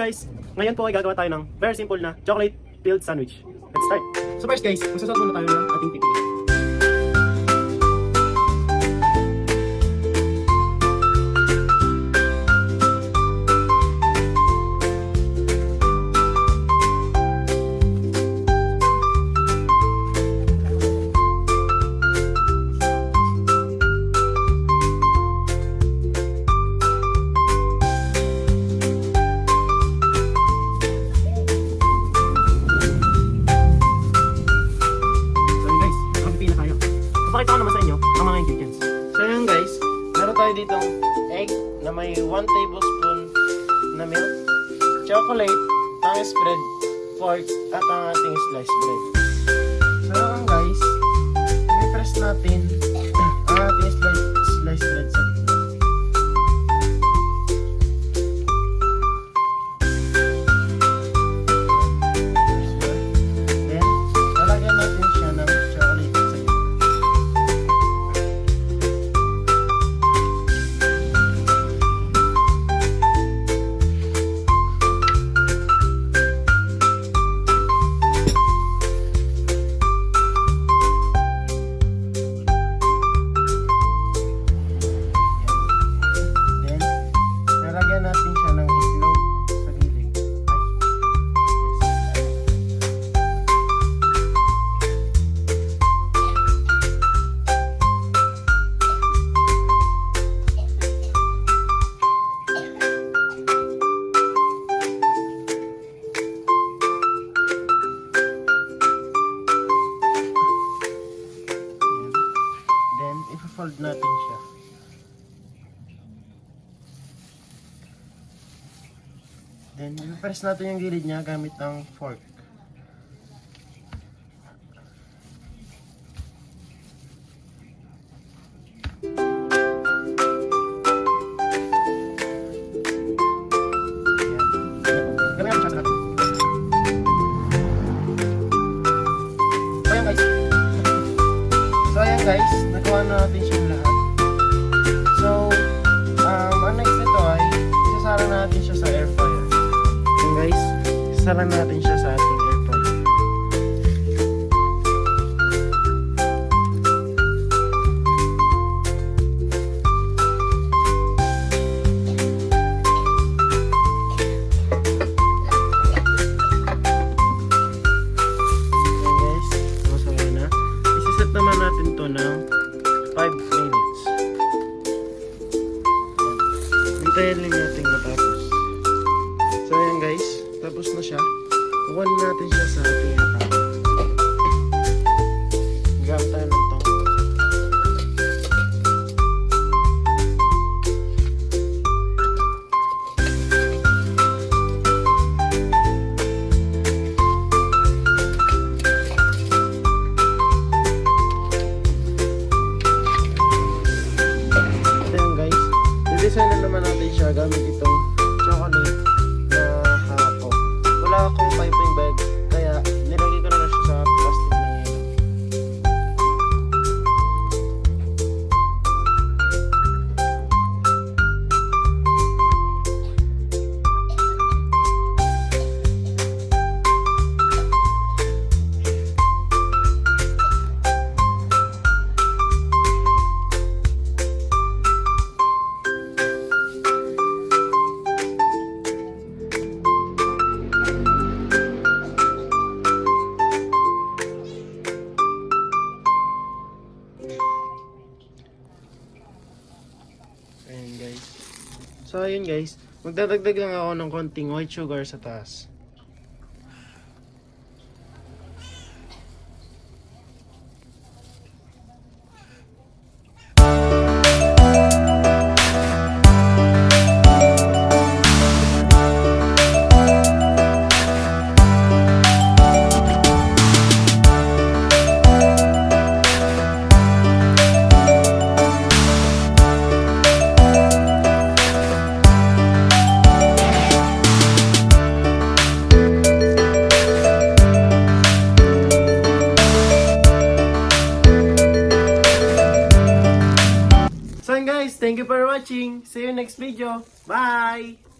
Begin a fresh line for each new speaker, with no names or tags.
guys, ngayon po ay gagawa tayo ng very simple na chocolate filled sandwich. Let's start! So first guys, magsusot muna tayo ng ating pipi. Pakita ko naman sa inyo ang mga ingredients.
So yun guys, meron tayo ditong egg na may 1 tablespoon na milk, chocolate, ang spread, pork, at ang ating sliced bread. So yun guys, i-press natin ang ating sliced bread sa gitna. Then, lalagyan natin siya ng chocolate sa gitna. Natin siya ng itlog sa gilid. Then, i-fold natin siya. Then, i-press natin yung gilid niya gamit ng fork. So, ayan guys, nagawa na natin siyang lahat. So, ang next nito ay isasara natin siya sa air fryer. Guys, sara natin siya sa ating air fryer. Okay guys, masaya na. Isiset naman natin to ng 5 minutes. Hintayin lang natin matapos. So ayan guys, tapos na siya. Kukunin natin siya sa ating atap. Gamit tayo ng tong. Ito yan guys, didesign na naman natin siya gamit itong chocolate na hako. Wala akong piping bag, kaya nilagay ko na lang siya sa plastic na yelo. Ayan guys. So ayun guys, magdadagdag lang ako ng konting white sugar sa taas. Thank you for watching. See you next video. Bye!